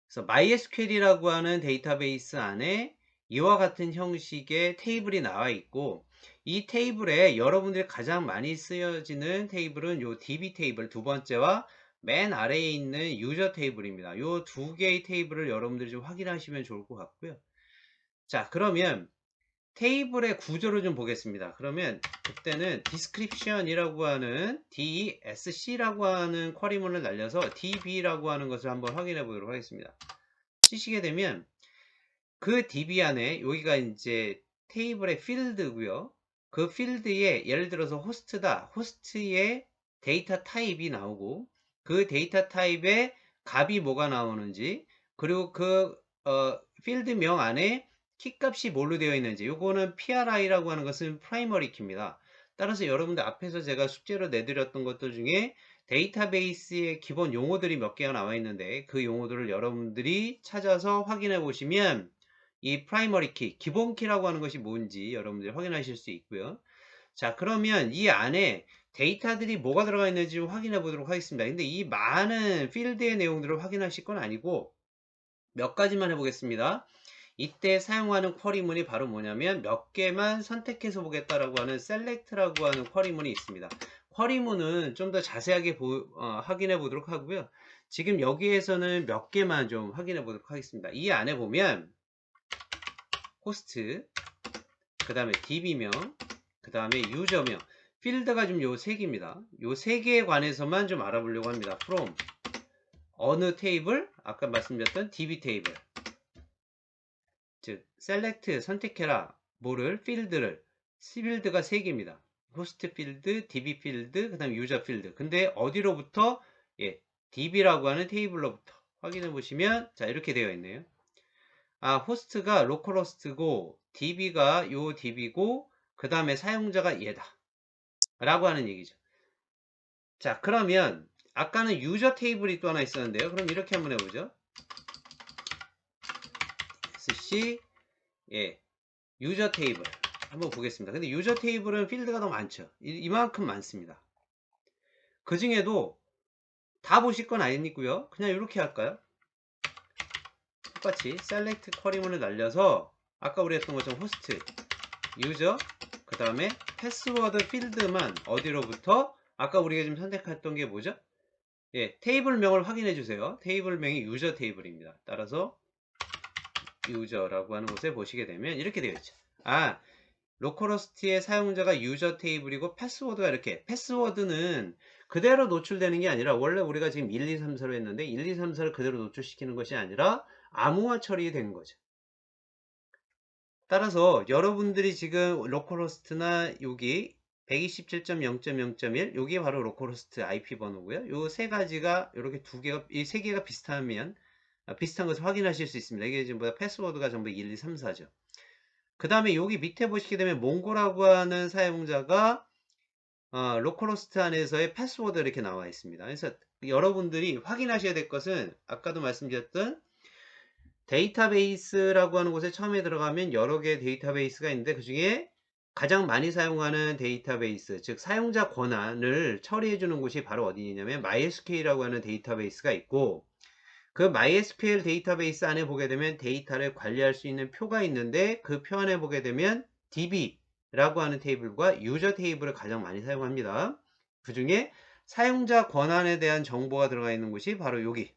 Speaker 1: 그래서 MySQL이라고 하는 데이터베이스 안에 이와 같은 형식의 테이블이 나와 있고, 이 테이블에 여러분들이 가장 많이 쓰여지는 테이블은 요 DB 테이블 두 번째와 맨 아래에 있는 유저 테이블입니다. 요 두 개의 테이블을 여러분들이 좀 확인하시면 좋을 것 같고요. 자, 그러면 테이블의 구조를 좀 보겠습니다. 그러면 그때는 description이라고 하는 DESC라고 하는 쿼리문을 날려서 DB라고 하는 것을 한번 확인해 보도록 하겠습니다. 치시게 되면 그 DB 안에 여기가 이제 테이블의 필드고요. 그 필드에 예를 들어서 호스트다. 호스트의 데이터 타입이 나오고, 그 데이터 타입에 값이 뭐가 나오는지, 그리고 그 필드명 안에 키값이 뭘로 되어 있는지, 요거는 PRI라고 하는 것은 프라이머리 키입니다. 따라서 여러분들 앞에서 제가 숙제로 내드렸던 것들 중에 데이터베이스의 기본 용어들이 몇 개가 나와 있는데, 그 용어들을 여러분들이 찾아서 확인해 보시면 이 프라이머리 키, 기본 키라고 하는 것이 뭔지 여러분들이 확인하실 수 있고요. 자, 그러면 이 안에 데이터들이 뭐가 들어가 있는지 좀 확인해 보도록 하겠습니다. 근데 이 많은 필드의 내용들을 확인하실 건 아니고 몇 가지만 해보겠습니다. 이때 사용하는 쿼리문이 바로 뭐냐면 몇 개만 선택해서 보겠다라고 하는 select라고 하는 쿼리문이 있습니다. 쿼리문은 좀 더 자세하게 확인해 보도록 하고요. 지금 여기에서는 몇 개만 좀 확인해 보도록 하겠습니다. 이 안에 보면 호스트, 그 다음에 DB명, 그 다음에 유저명, 필드가 좀 요 세 개입니다. 요 세 개에 관해서만 좀 알아보려고 합니다. from, 어느 테이블, 아까 말씀드렸던 DB 테이블, 즉 select, 선택해라, 뭐를, 필드를, 필드가 세 개입니다. 호스트 필드, DB 필드, 그 다음에 유저 필드. 근데 어디로부터? 예, DB라고 하는 테이블로부터 확인해 보시면 자, 이렇게 되어 있네요. 호스트가 로컬호스트고 DB가 요 DB고 그 다음에 사용자가 얘다 라고 하는 얘기죠. 자, 그러면 아까는 유저 테이블이 또 하나 있었는데요. 그럼 이렇게 한번 해보죠. SC 유저 테이블 한번 보겠습니다. 근데 유저 테이블은 필드가 더 많죠. 이만큼 많습니다. 그 중에도 다 보실 건 아니고요. 그냥 이렇게 할까요? 똑같이 select 쿼리문을 날려서 아까 우리 했던 것처럼 호스트, 유저, 그 다음에 패스워드 필드만 어디로부터? 아까 우리가 지금 선택했던 게 뭐죠? 테이블명을 확인해 주세요. 테이블명이 유저 테이블입니다. 따라서 유저라고 하는 곳에 보시게 되면 이렇게 되어 있죠. 로컬호스트의 사용자가 유저 테이블이고 패스워드가 이렇게, 패스워드는 그대로 노출되는 게 아니라 원래 우리가 지금 1, 2, 3, 4로 했는데 1, 2, 3, 4를 그대로 노출시키는 것이 아니라 암호화 처리된 거죠. 따라서 여러분들이 지금 로컬호스트나 여기 127.0.0.1 여기 바로 로컬호스트 IP 번호고요. 요 세 가지가 이렇게 이 세 개가 비슷하면 비슷한 것을 확인하실 수 있습니다. 이게 지금 패스워드가 전부 1, 2, 3, 4죠. 그 다음에 여기 밑에 보시게 되면 몽고라고 하는 사용자가 로컬호스트 안에서의 패스워드 이렇게 나와 있습니다. 그래서 여러분들이 확인하셔야 될 것은 아까도 말씀드렸던 데이터베이스라고 하는 곳에 처음에 들어가면 여러 개의 데이터베이스가 있는데 그 중에 가장 많이 사용하는 데이터베이스, 즉 사용자 권한을 처리해 주는 곳이 바로 어디냐면 MySQL이라고 하는 데이터베이스가 있고, 그 MySQL 데이터베이스 안에 보게 되면 데이터를 관리할 수 있는 표가 있는데 그 표 안에 보게 되면 DB라고 하는 테이블과 유저 테이블을 가장 많이 사용합니다. 그 중에 사용자 권한에 대한 정보가 들어가 있는 곳이 바로 여기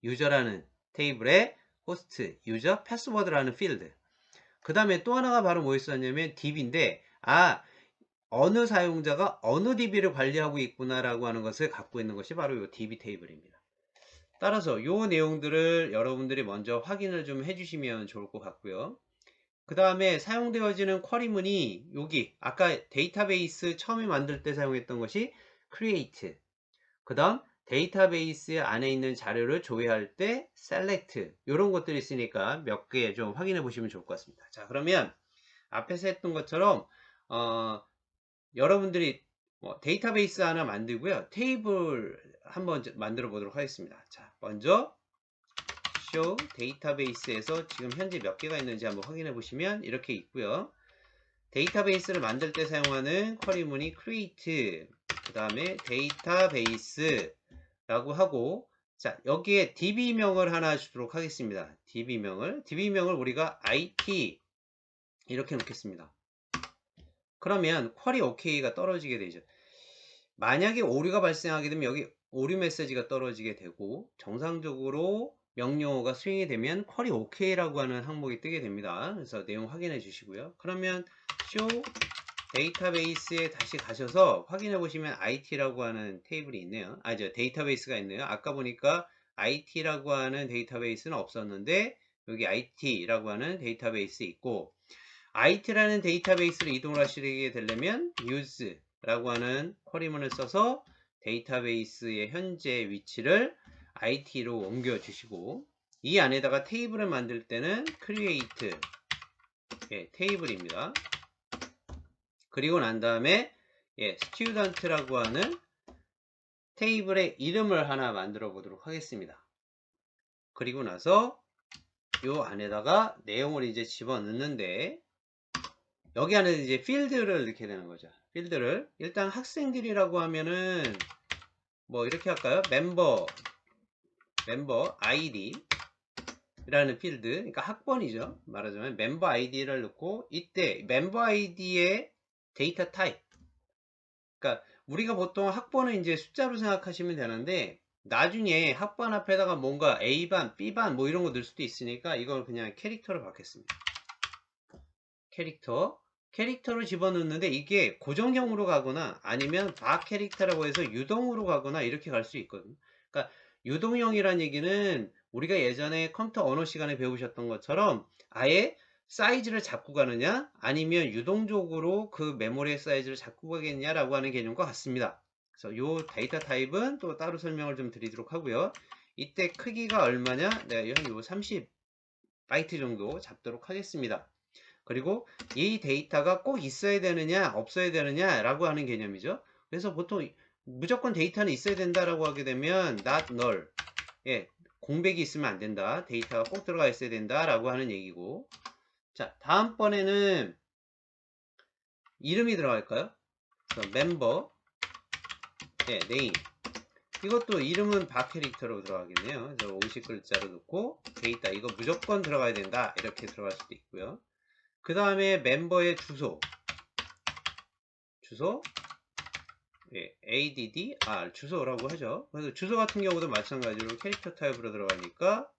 Speaker 1: 유저라는 테이블에 호스트, 유저, 패스워드라는 필드. 그 다음에 또 하나가 바로 뭐 있었냐면 DB인데 어느 사용자가 어느 DB를 관리하고 있구나 라고 하는 것을 갖고 있는 것이 바로 이 DB 테이블입니다. 따라서 요 내용들을 여러분들이 먼저 확인을 좀 해주시면 좋을 것 같고요. 그 다음에 사용되어지는 쿼리문이 여기 아까 데이터베이스 처음에 만들 때 사용했던 것이 create, 그 다음 데이터베이스 안에 있는 자료를 조회할 때 select, 이런 것들이 있으니까 몇 개 좀 확인해 보시면 좋을 것 같습니다. 자, 그러면 앞에서 했던 것처럼 여러분들이 데이터베이스 하나 만들고요, 테이블 한번 만들어 보도록 하겠습니다. 자, 먼저 show 데이터베이스에서 지금 현재 몇 개가 있는지 한번 확인해 보시면 이렇게 있고요. 데이터베이스를 만들 때 사용하는 쿼리문이 create, 그 다음에 데이터베이스 라고 하고, 자, 여기에 db명을 하나 주도록 하겠습니다. db명을 우리가 IT 이렇게 놓겠습니다. 그러면 쿼리 OK가 떨어지게 되죠. 만약에 오류가 발생하게 되면 여기 오류 메시지가 떨어지게 되고, 정상적으로 명령어가 수행이 되면 쿼리 OK라고 하는 항목이 뜨게 됩니다. 그래서 내용 확인해 주시고요. 그러면 show 데이터베이스에 다시 가셔서 확인해 보시면 IT라고 하는 테이블이 있네요. 데이터베이스가 있네요. 아까 보니까 IT라고 하는 데이터베이스는 없었는데 여기 IT라고 하는 데이터베이스 있고, IT라는 데이터베이스를 이동을 하시게 되려면 use라고 하는 쿼리문을 써서 데이터베이스의 현재 위치를 IT로 옮겨 주시고, 이 안에다가 테이블을 만들 때는 create, 테이블입니다. 그리고 난 다음에 student라고 하는 테이블의 이름을 하나 만들어 보도록 하겠습니다. 그리고 나서 요 안에다가 내용을 이제 집어넣는데, 여기 안에 이제 필드를 넣게 되는 거죠. 필드를 일단 학생들이라고 하면은 뭐 이렇게 할까요? 멤버 아이디 라는 필드, 그러니까 학번이죠. 말하자면 멤버 아이디를 넣고, 이때 멤버 아이디의 데이터 타입, 그러니까 우리가 보통 학번은 이제 숫자로 생각하시면 되는데, 나중에 학번 앞에다가 뭔가 A반, B반 뭐 이런 거 넣을 수도 있으니까 이걸 그냥 캐릭터로 받겠습니다. 캐릭터로 집어넣는데 이게 고정형으로 가거나 아니면 바 캐릭터라고 해서 유동으로 가거나 이렇게 갈 수 있거든요. 그러니까 유동형이란 얘기는 우리가 예전에 컴퓨터 언어 시간에 배우셨던 것처럼 아예 사이즈를 잡고 가느냐 아니면 유동적으로 그 메모리의 사이즈를 잡고 가겠냐라고 하는 개념과 같습니다. 그래서 요 데이터 타입은 또 따로 설명을 좀 드리도록 하고요. 이때 크기가 얼마냐? 네, 한 요 30바이트 정도 잡도록 하겠습니다. 그리고 이 데이터가 꼭 있어야 되느냐 없어야 되느냐 라고 하는 개념이죠. 그래서 보통 무조건 데이터는 있어야 된다라고 하게 되면 not null, 공백이 있으면 안 된다, 데이터가 꼭 들어가 있어야 된다 라고 하는 얘기고, 자, 다음번에는 이름이 들어갈까요? 멤버, name, 이것도 이름은 바 캐릭터로 들어가겠네요. 그래서 50글자로 넣고 데이터 이거 무조건 들어가야 된다 이렇게 들어갈 수도 있고요. 그 다음에 멤버의 주소, ADDR 주소라고 하죠. 그래서 주소 같은 경우도 마찬가지로 캐릭터 타입으로 들어가니까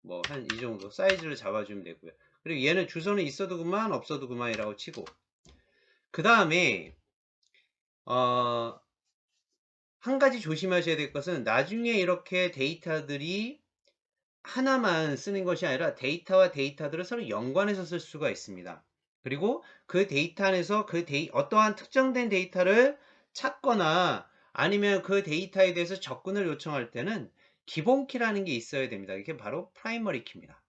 Speaker 1: 뭐 한 이 정도 사이즈를 잡아주면 되고요. 그리고 얘는 주소는 있어도 그만 없어도 그만이라고 치고, 그 다음에 한 가지 조심하셔야 될 것은 나중에 이렇게 데이터들이 하나만 쓰는 것이 아니라 데이터와 데이터들을 서로 연관해서 쓸 수가 있습니다. 그리고 그 데이터 안에서 어떠한 특정된 데이터를 찾거나 아니면 그 데이터에 대해서 접근을 요청할 때는 기본키라는 게 있어야 됩니다. 이게 바로 프라이머리 키입니다.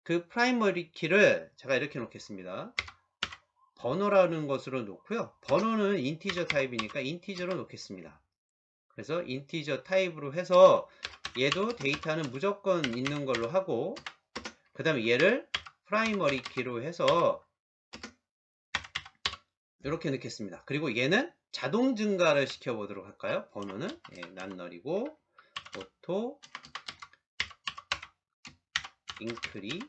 Speaker 1: 그 프라이머리 키를 제가 이렇게 놓겠습니다. 번호라는 것으로 놓고요. 번호는 인티저 타입이니까 인티저로 놓겠습니다. 그래서 인티저 타입으로 해서 얘도 데이터는 무조건 있는 걸로 하고, 그 다음에 얘를 프라이머리 키로 해서 이렇게 넣겠습니다. 그리고 얘는 자동 증가를 시켜 보도록 할까요? 번호는 난널이고 오토 인크리먼트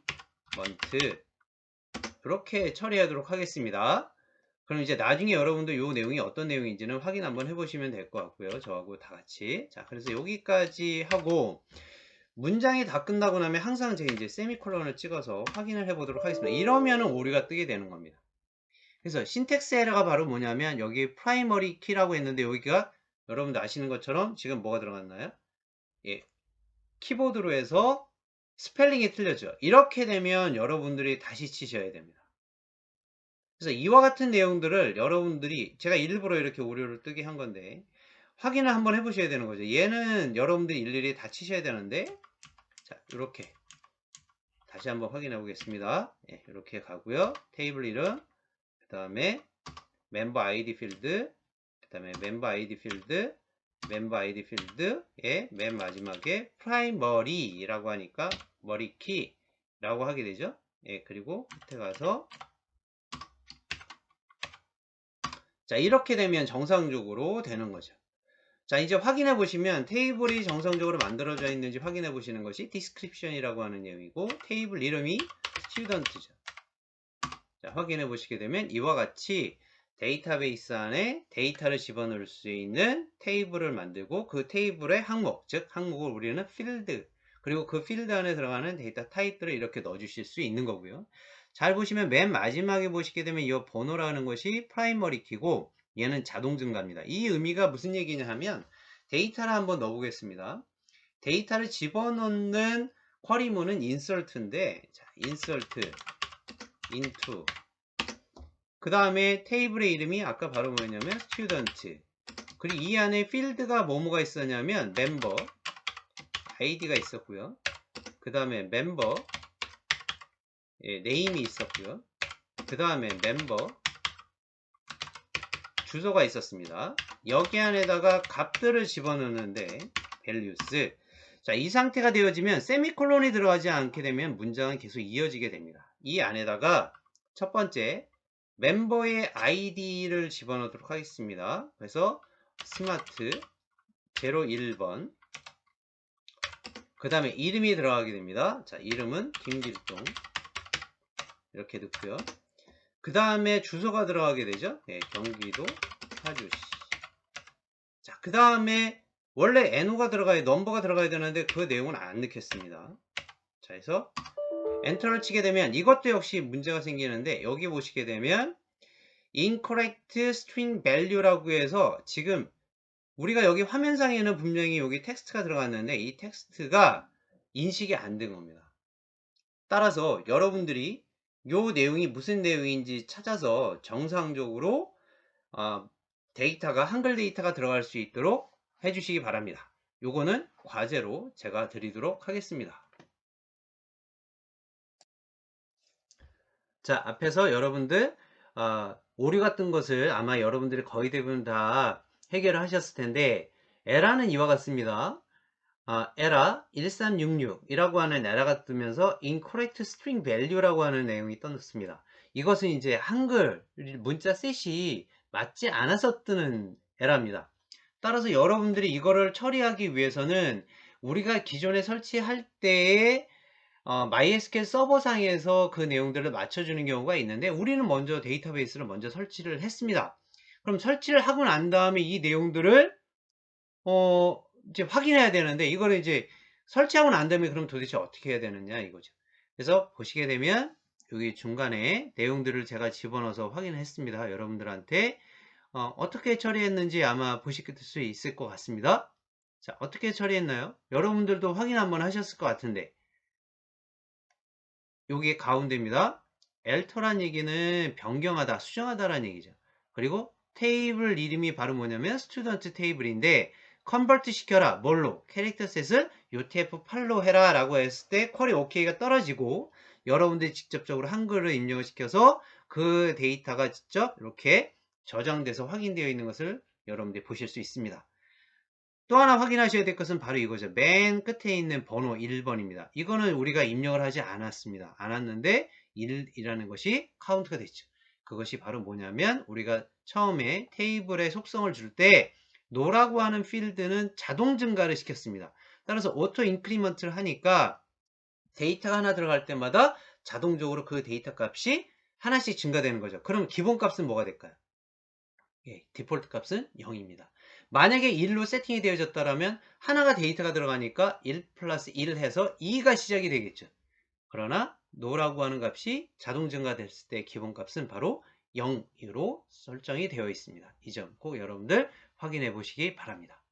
Speaker 1: 이렇게 처리하도록 하겠습니다. 그럼 이제 나중에 여러분도 이 내용이 어떤 내용인지는 확인 한번 해보시면 될 것 같고요. 저하고 다 같이. 자, 그래서 여기까지 하고 문장이 다 끝나고 나면 항상 제가 이제 세미콜론을 찍어서 확인을 해보도록 하겠습니다. 이러면은 오류가 뜨게 되는 겁니다. 그래서 신텍스 에러가 바로 뭐냐면 여기 프라이머리 키라고 했는데 여기가 여러분들 아시는 것처럼 지금 뭐가 들어갔나요? 키보드로 해서 스펠링이 틀렸죠. 이렇게 되면 여러분들이 다시 치셔야 됩니다. 그래서 이와 같은 내용들을 여러분들이 제가 일부러 이렇게 오류를 뜨게 한 건데 확인을 한번 해 보셔야 되는 거죠. 얘는 여러분들이 일일이 다 치셔야 되는데, 자, 이렇게 다시 한번 확인해 보겠습니다. 예, 이렇게 가고요. 테이블 이름, 그 다음에 멤버 아이디 필드, 그 다음에 멤버 아이디 필드, 멤버 아이디 필드의 맨 마지막에 프라이머리라고 하니까 머리키라고 하게 되죠. 예, 그리고 끝에 가서, 자, 이렇게 되면 정상적으로 되는 거죠. 자, 이제 확인해 보시면 테이블이 정상적으로 만들어져 있는지 확인해 보시는 것이 description이라고 하는 내용이고, 테이블 이름이 student죠. 자, 확인해 보시게 되면 이와 같이 데이터베이스 안에 데이터를 집어넣을 수 있는 테이블을 만들고, 그 테이블의 항목, 즉 항목을 우리는 필드, 그리고 그 필드 안에 들어가는 데이터 타입들을 이렇게 넣어 주실 수 있는 거고요. 잘 보시면 맨 마지막에 보시게 되면 이 번호라는 것이 프라이머리 키고, 얘는 자동 증가입니다. 이 의미가 무슨 얘기냐 하면, 데이터를 한번 넣어 보겠습니다. 데이터를 집어넣는 쿼리문은 insert인데, 자, insert into, 그 다음에 테이블의 이름이 아까 바로 뭐였냐면 student, 그리고 이 안에 필드가 뭐뭐가 있었냐면 멤버 아이디가 있었고요. 그 다음에 멤버 네임이 있었고요. 그 다음에 멤버 주소가 있었습니다. 여기 안에다가 값들을 집어넣는데 values, 자, 이 상태가 되어지면 세미콜론이 들어가지 않게 되면 문장은 계속 이어지게 됩니다. 이 안에다가 첫 번째 멤버의 아이디를 집어넣도록 하겠습니다. 그래서 스마트 01번, 그 다음에 이름이 들어가게 됩니다. 자, 이름은 김길동 이렇게 넣고요. 그 다음에 주소가 들어가게 되죠. 네, 경기도 파주시. 자, 그 다음에 원래 NO가 들어가야, 넘버가 들어가야 되는데 그 내용은 안 넣겠습니다. 자, 해서 엔터를 치게 되면 이것도 역시 문제가 생기는데, 여기 보시게 되면 incorrect string value라고 해서 지금 우리가 여기 화면상에는 분명히 여기 텍스트가 들어갔는데 이 텍스트가 인식이 안 된 겁니다. 따라서 여러분들이 요 내용이 무슨 내용인지 찾아서 정상적으로 데이터가 한글 데이터가 들어갈 수 있도록 해주시기 바랍니다. 요거는 과제로 제가 드리도록 하겠습니다. 자, 앞에서 여러분들 오류 같은 것을 아마 여러분들이 거의 대부분 다 해결을 하셨을 텐데, 에러는 이와 같습니다. 에러 1366이라고 하는 에러가 뜨면서 incorrect string value라고 하는 내용이 떴습니다. 이것은 이제 한글 문자 셋이 맞지 않아서 뜨는 에러입니다. 따라서 여러분들이 이거를 처리하기 위해서는 우리가 기존에 설치할 때에 MySQL 서버상에서 그 내용들을 맞춰주는 경우가 있는데, 우리는 먼저 데이터베이스를 먼저 설치를 했습니다. 그럼 설치를 하고 난 다음에 이 내용들을 이제 확인해야 되는데, 이거를 이제 설치하고 난 다음에 그럼 도대체 어떻게 해야 되느냐 이거죠. 그래서 보시게 되면 여기 중간에 내용들을 제가 집어넣어서 확인했습니다. 여러분들한테 어떻게 처리했는지 아마 보실 수 있을 것 같습니다. 자, 어떻게 처리했나요? 여러분들도 확인 한번 하셨을 것 같은데, 여기 가운데입니다. alter란 얘기는 변경하다, 수정하다라는 얘기죠. 그리고 테이블 이름이 바로 뭐냐면 스튜던트 테이블인데, 컨버트 시켜라. 뭘로? 캐릭터 셋을 UTF-8로 해라 라고 했을 때 쿼리 OK가 떨어지고, 여러분들이 직접적으로 한글을 입력을 시켜서 그 데이터가 직접 이렇게 저장돼서 확인되어 있는 것을 여러분들이 보실 수 있습니다. 또 하나 확인하셔야 될 것은 바로 이거죠. 맨 끝에 있는 번호 1번입니다. 이거는 우리가 입력을 하지 않았는데 1이라는 것이 카운트가 됐죠. 그것이 바로 뭐냐면, 우리가 처음에 테이블에 속성을 줄 때 노라고 하는 필드는 자동 증가를 시켰습니다. 따라서 오토 인크리먼트를 하니까 데이터가 하나 들어갈 때마다 자동적으로 그 데이터 값이 하나씩 증가되는 거죠. 그럼 기본 값은 뭐가 될까요? 디폴트 값은 0입니다. 만약에 1로 세팅이 되어졌다면 하나가 데이터가 들어가니까 1 플러스 1 해서 2가 시작이 되겠죠. 그러나 노라고 하는 값이 자동 증가됐을 때 기본 값은 바로 0으로 설정이 되어 있습니다. 이 점 꼭 여러분들 확인해 보시기 바랍니다.